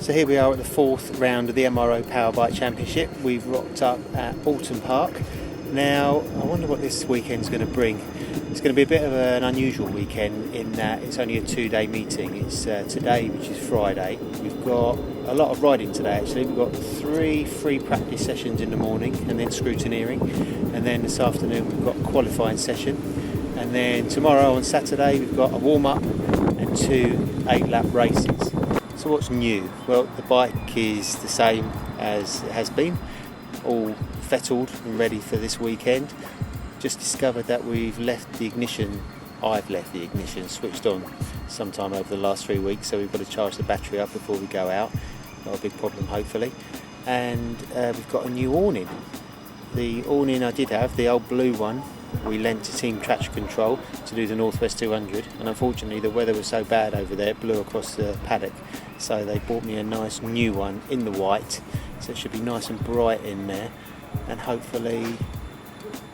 So here we are at the fourth round of the MRO Powerbike Championship. We've rocked up at Oulton Park. Now, I wonder what this weekend's going to bring. It's going to be a bit of an unusual weekend in that it's only a 2-day meeting. It's today, which is Friday. We've got a lot of riding today actually. We've got 3 free practice sessions in the morning and then scrutineering. And then this afternoon we've got a qualifying session. And then tomorrow on Saturday we've got a warm-up and 2 8-lap races. So what's new? Well, the bike is the same as it has been, all fettled and ready for this weekend. Just discovered that we've left the ignition, I've left the ignition switched on sometime over the last 3 weeks, so we've got to charge the battery up before we go out. Not a big problem hopefully. And we've got a new awning. The awning I did have, the old blue one, we lent to Team Traction Control to do the Northwest 200, and unfortunately the weather was so bad over there it blew across the paddock, so they bought me a nice new one in the white, so it should be nice and bright in there and hopefully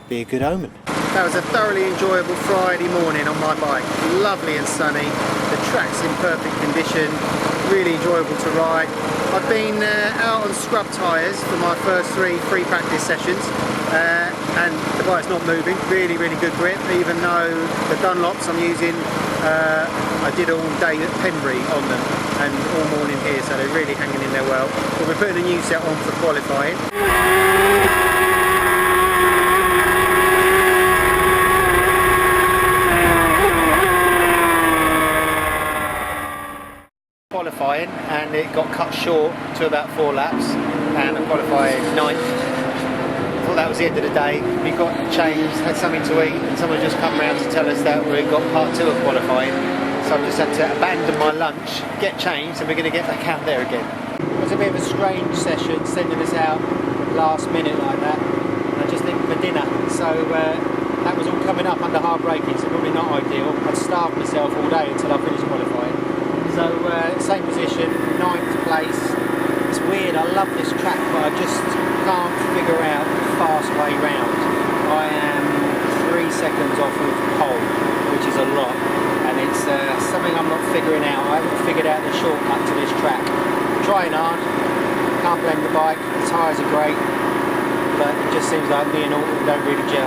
be a good omen. That was a thoroughly enjoyable Friday morning on my bike. Lovely and sunny, the track's in perfect condition, really enjoyable to ride. I've been out on scrub tyres for my first 3 free practice sessions, and the bike's not moving. Really good grip, even though the Dunlops I'm using, I did all day at Pembury on them and all morning here, so they're really hanging in there well. But we're putting a new set on for qualifying. Qualifying, and it got cut short to about 4 laps, and I qualified 9th. I thought that was the end of the day. We got changed, had something to eat, and someone just come round to tell us that we've got part 2 of qualifying. So I've just had to abandon my lunch, get changed, and we're going to get back out there again. It was a bit of a strange session, sending us out last minute like that. I just think for dinner, so that was all coming up under hard braking, so probably not ideal. I'd starved myself all day until I finished qualifying. So same position, 9th place. It's weird, I love this track, but I just can't figure out the fast way round. I am 3 seconds off of pole, which is a lot, and it's something I'm not figuring out. I haven't figured out the shortcut to this track. I'm trying hard, can't blame the bike, the tyres are great, but it just seems like me and Oulton don't really gel.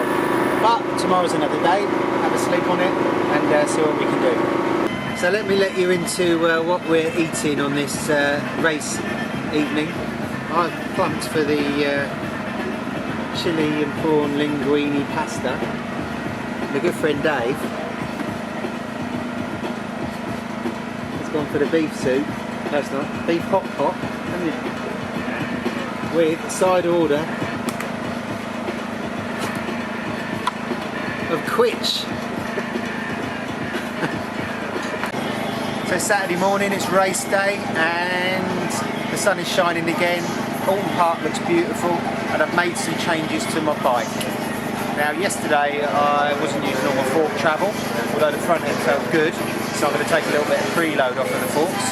But tomorrow's another day, have a sleep on it and see what we can do. So let me let you into what we're eating on this race evening. I've plumped for the chili and prawn linguine pasta. My good friend Dave has gone for the beef soup. That's not beef hot pot, hasn't it? With side order of quitch. So Saturday morning, it's race day and the sun is shining again. Oulton Park looks beautiful, and I've made some changes to my bike. Now yesterday I wasn't using all my fork travel, although the front end felt good, so I'm going to take a little bit of preload off of the forks.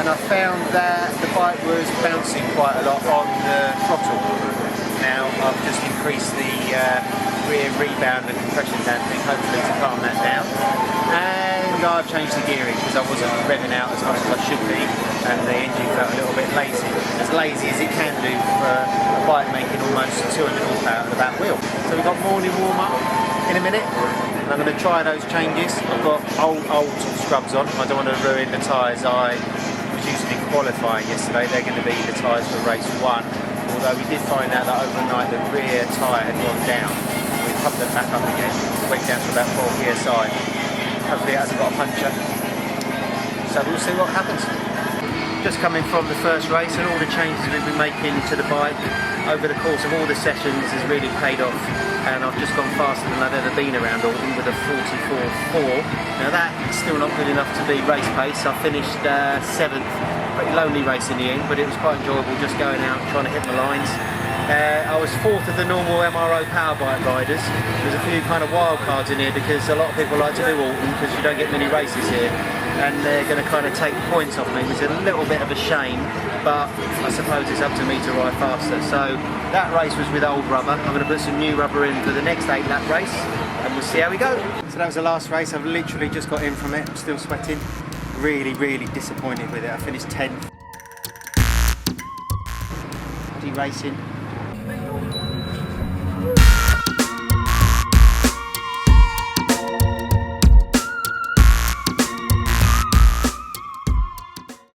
And I found that the bike was bouncing quite a lot on the throttle. Now I've just increased the rear rebound and compression damping, hopefully to calm that down. And I've changed the gearing because I wasn't revving out as much as I should be, and the engine felt a little bit lazy as it can do for a bike making almost 200 horsepower at the back wheel. So we've got morning warm up in a minute, and I'm going to try those changes. I've got old scrubs on. I don't want to ruin the tyres I was using in qualifying yesterday. They're going to be the tyres for race 1, although we did find out that overnight the rear tyre had gone down. We pumped it back up again, went down to about 4 psi. Hopefully it hasn't got a puncture, so we'll see what happens. Just coming from the first race, and all the changes we've been making to the bike over the course of all the sessions has really paid off, and I've just gone faster than I've ever been around Oulton with a 44.4. Now that's still not good enough to be race pace. I finished 7th, pretty lonely race in the end, but it was quite enjoyable just going out trying to hit the lines. I was 4th of the normal MRO Powerbike riders. There's a few kind of wild cards in here because a lot of people like to do Oulton because you don't get many races here, and they're going to kind of take points off me, which is a little bit of a shame, but I suppose it's up to me to ride faster. So that race was with old rubber. I'm going to put some new rubber in for the next 8-lap race, and we'll see how we go. So that was the last race. I've literally just got in from it. I'm still sweating. Really disappointed with it. I finished 10th. racing.